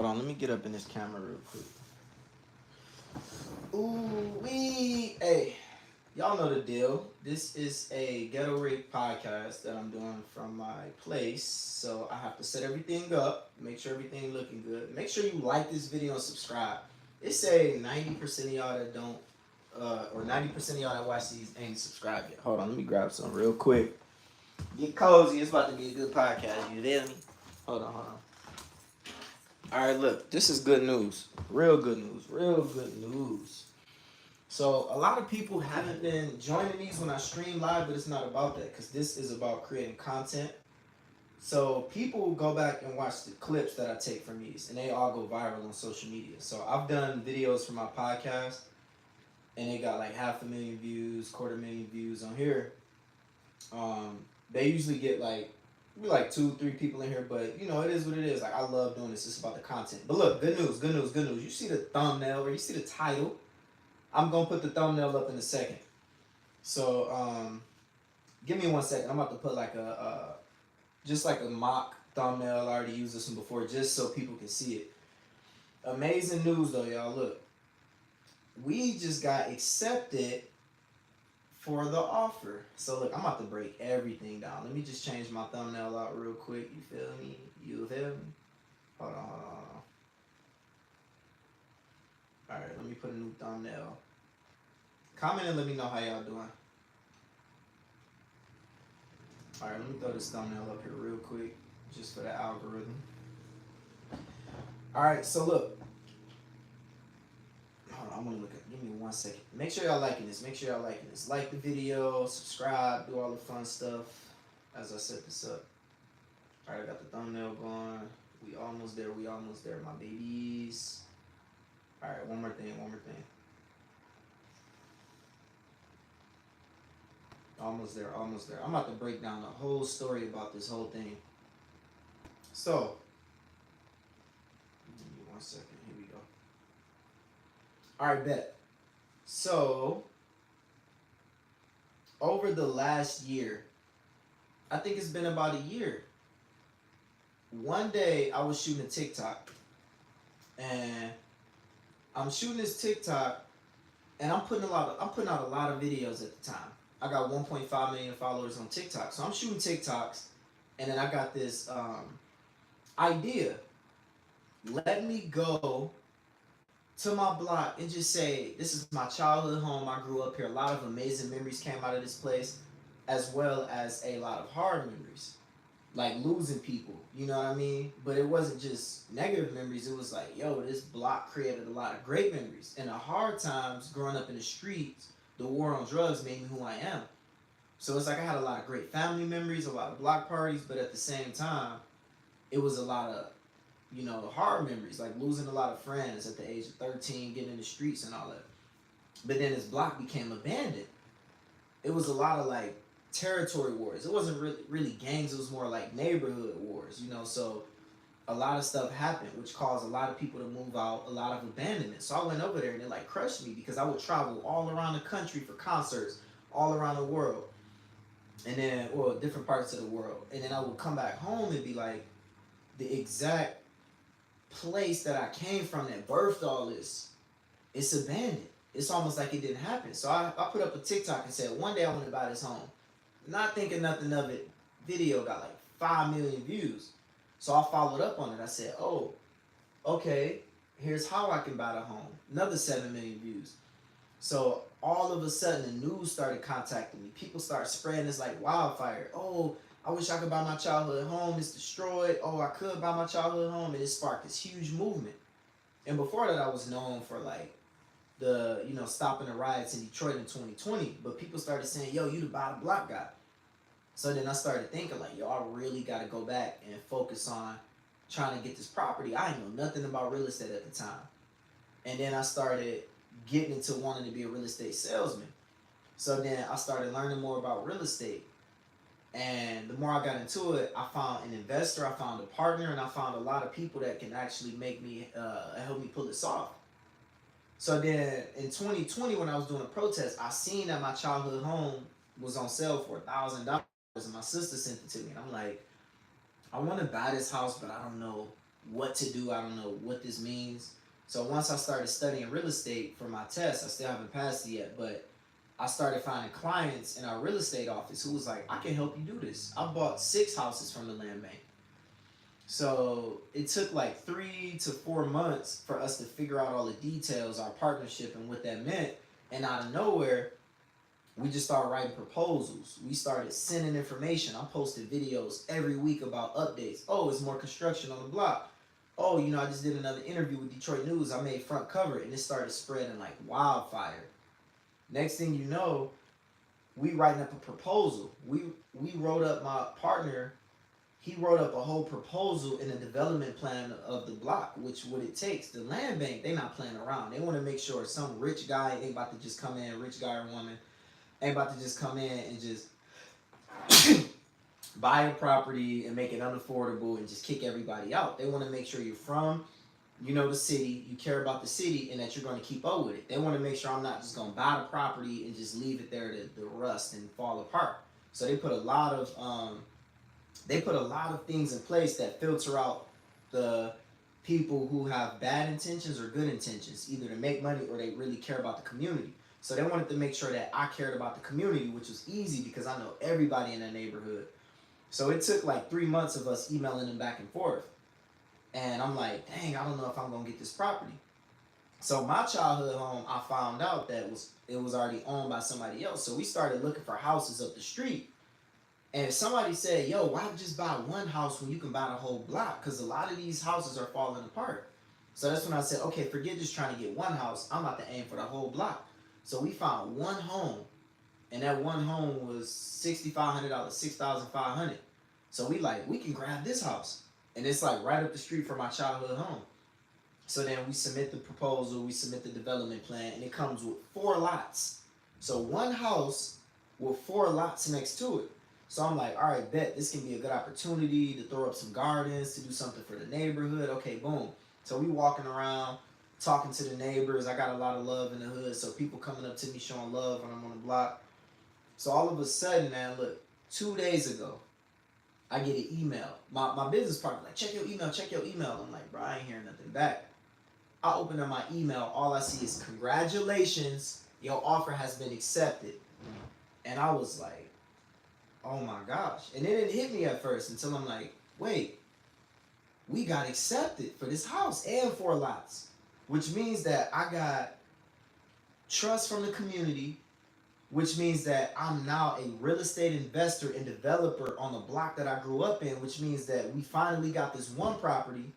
Hold on, let me get up in this camera real quick. Ooh wee, hey, y'all know the deal. This is a Ghetto Rig podcast that I'm doing from my place, so I have to set everything up, make sure everything looking good. Make sure you like this video and subscribe. It say 90% of y'all that don't, or 90% of y'all that watch these ain't subscribed yet. Hold on, let me grab some real quick. Get cozy. It's about to be a good podcast. You feel me? Hold on, hold on. All right, look, this is good news. Real good news. Real good news. So, a lot of people haven't been joining these when I stream live, but it's not about that because this is about creating content. So, people go back and watch the clips that I take from these, and they all go viral on social media. So, I've done videos for my podcast, and they got like 500,000 views, 250,000 views on here. They usually get like we like 2, 3 people in here, but you know it is what it is. Like I love doing this. It's about the content. But look, good news, good news, good news. You see the thumbnail or you see the title. I'm gonna put the thumbnail up in a second. So give me 1 second. I'm about to put like a just like a mock thumbnail. I already used this one before, just so people can see it. Amazing news though, y'all. Look, we just got accepted for the offer. So look, I'm about to break everything down. Let me just change my thumbnail out real quick. You feel me? You feel me? Hold on, hold on, hold on. Alright, let me put a new thumbnail. Comment and let me know how y'all doing. Alright, let me throw this thumbnail up here real quick. Just for the algorithm. Alright, so look. Hold on, I'm gonna look at. Give me 1 second. Make sure y'all liking this. Make sure y'all liking this. Like the video, subscribe, do all the fun stuff as I set this up. Alright, I got the thumbnail going. We almost there. We almost there, my babies. Alright, one more thing. One more thing. Almost there. Almost there. I'm about to break down the whole story about this whole thing. So, give me 1 second. Here we go. Alright, bet. So, over the last year, I think it's been about a year. One day I was shooting a TikTok, and I'm shooting this TikTok, and I'm putting out a lot of videos at the time. I got 1.5 million followers on TikTok, so I'm shooting TikToks, and then I got this idea. Let me go to my block and just say, this is my childhood home. I grew up here. A lot of amazing memories came out of this place, as well as a lot of hard memories, like losing people. You know what I mean? But it wasn't just negative memories. It was like, yo, this block created a lot of great memories. And the hard times growing up in the streets, the war on drugs made me who I am. So it's like I had a lot of great family memories, a lot of block parties, but at the same time, it was a lot of hard memories, like losing a lot of friends at the age of 13, getting in the streets and all that. But then this block became abandoned. It was a lot of like territory wars. It wasn't really gangs. It was more like neighborhood wars, So a lot of stuff happened, which caused a lot of people to move out, a lot of abandonment. So I went over there and it like crushed me because I would travel all around the country for concerts, all around the world. And then, well, different parts of the world. And then I would come back home and be like, the exact place that I came from that birthed all this, it's abandoned. It's almost like it didn't happen. So I put up a TikTok and said, one day I want to buy this home. Not thinking nothing of it. Video got like 5 million views. So I followed up on it. I said, oh, okay, here's how I can buy the home. Another 7 million views. So all of a sudden the news started contacting me. People started spreading this like wildfire. Oh, I wish I could buy my childhood home. It's destroyed. Oh, I could buy my childhood home. And it sparked this huge movement. And before that, I was known for like the, stopping the riots in Detroit in 2020. But people started saying, yo, you the buy the block guy. So then I started thinking like, yo, I really got to go back and focus on trying to get this property. I didn't know nothing about real estate at the time. And then I started getting into wanting to be a real estate salesman. So then I started learning more about real estate. And the more I got into it, I found an investor, I found a partner, and I found a lot of people that can actually make me, help me pull this off. So then in 2020, when I was doing a protest, I seen that my childhood home was on sale for $1,000, and my sister sent it to me. And I'm like, I want to buy this house, but I don't know what to do. I don't know what this means. So once I started studying real estate for my test, I still haven't passed it yet, but I started finding clients in our real estate office who was like, I can help you do this. I bought 6 houses from the land bank. So it took like 3 to 4 months for us to figure out all the details, our partnership, and what that meant. And out of nowhere, we just started writing proposals. We started sending information. I posted videos every week about updates. Oh, it's more construction on the block. Oh, I just did another interview with Detroit News. I made front cover, and it started spreading like wildfire. Next thing you know, we writing up a proposal. We wrote up, my partner, he wrote up a whole proposal in a development plan of the block, which what it takes. The land bank, they not playing around. They want to make sure some rich guy ain't about to just come in, rich guy or woman, ain't about to just come in and just buy a property and make it unaffordable and just kick everybody out. They want to make sure you're from, the city, you care about the city, and that you're going to keep up with it. They want to make sure I'm not just going to buy the property and just leave it there to rust and fall apart. So they put a lot of things in place that filter out the people who have bad intentions or good intentions, either to make money or they really care about the community. So they wanted to make sure that I cared about the community, which was easy because I know everybody in that neighborhood. So it took like 3 months of us emailing them back and forth. And I'm like, dang, I don't know if I'm going to get this property. So my childhood home, I found out that it was already owned by somebody else. So we started looking for houses up the street. And somebody said, yo, why just buy one house when you can buy the whole block? Because a lot of these houses are falling apart. So that's when I said, okay, forget just trying to get one house. I'm about to aim for the whole block. So we found one home. And that one home was $6,500, $6,500. So we can grab this house. And it's like right up the street from my childhood home. So then we submit the proposal, we submit the development plan, and it comes with 4 lots. So one house with 4 lots next to it. So I'm like, all right, bet this can be a good opportunity to throw up some gardens, to do something for the neighborhood. Okay, boom. So we walking around, talking to the neighbors. I got a lot of love in the hood, so people coming up to me showing love when I'm on the block. So all of a sudden, man, look, 2 days ago, I get an email. My business partner like, check your email. I'm like, bro, I ain't hearing nothing back. I open up my email. All I see is congratulations, your offer has been accepted. And I was like, oh my gosh. And it didn't hit me at first until I'm like, wait, we got accepted for this house and 4 lots. Which means that I got trust from the community, which means that I'm now a real estate investor and developer on the block that I grew up in, which means that we finally got this one property,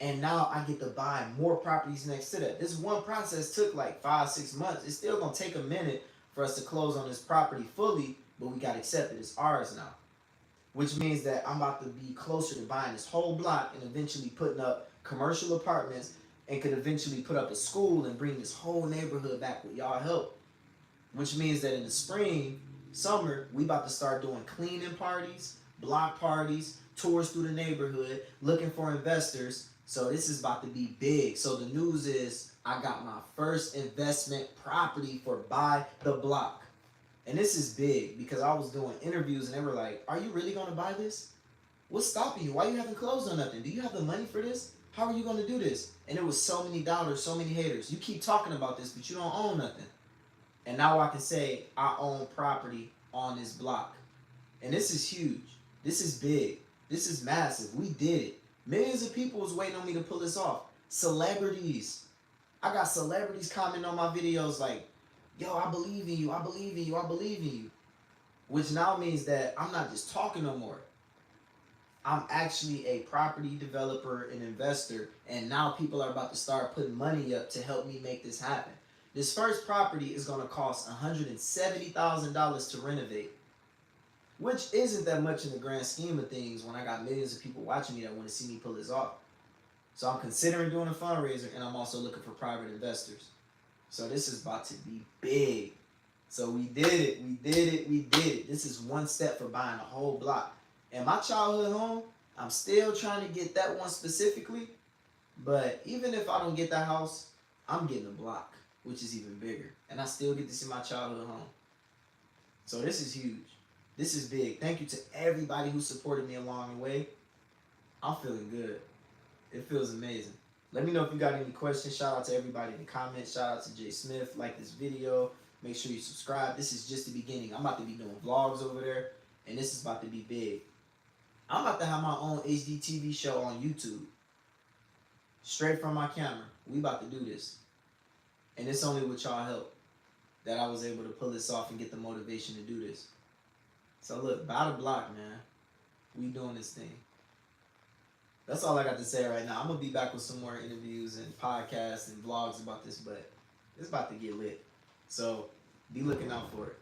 and now I get to buy more properties next to that. This one process took like 5-6 months. It's still going to take a minute for us to close on this property fully, but we got accepted. It's ours now, which means that I'm about to be closer to buying this whole block and eventually putting up commercial apartments and could eventually put up a school and bring this whole neighborhood back with y'all help. Which means that in the spring, summer, we about to start doing cleaning parties, block parties, tours through the neighborhood, looking for investors. So this is about to be big. So the news is I got my first investment property for buy the block. And this is big because I was doing interviews and they were like, are you really going to buy this? What's stopping you? Why you haven't closed on nothing? Do you have the money for this? How are you going to do this? And it was so many doubters, so many haters. You keep talking about this, but you don't own nothing. And now I can say I own property on this block. And this is huge. This is big. This is massive. We did it. Millions of people was waiting on me to pull this off. Celebrities. I got celebrities commenting on my videos like, yo, I believe in you. I believe in you. I believe in you. Which now means that I'm not just talking no more. I'm actually a property developer and investor. And now people are about to start putting money up to help me make this happen. This first property is going to cost $170,000 to renovate, which isn't that much in the grand scheme of things when I got millions of people watching me that want to see me pull this off. So I'm considering doing a fundraiser, and I'm also looking for private investors. So this is about to be big. So we did it. We did it. We did it. This is one step for buying a whole block. And my childhood home, I'm still trying to get that one specifically. But even if I don't get that house, I'm getting a block, which is even bigger. And I still get to see my childhood home. So this is huge. This is big. Thank you to everybody who supported me along the way. I'm feeling good. It feels amazing. Let me know if you got any questions. Shout out to everybody in the comments. Shout out to Jay Smith. Like this video. Make sure you subscribe. This is just the beginning. I'm about to be doing vlogs over there, and this is about to be big. I'm about to have my own HD TV show on YouTube. Straight from my camera. We about to do this. And it's only with y'all help that I was able to pull this off and get the motivation to do this. So look, by the block, man. We doing this thing. That's all I got to say right now. I'm going to be back with some more interviews and podcasts and vlogs about this, but it's about to get lit. So be looking out for it.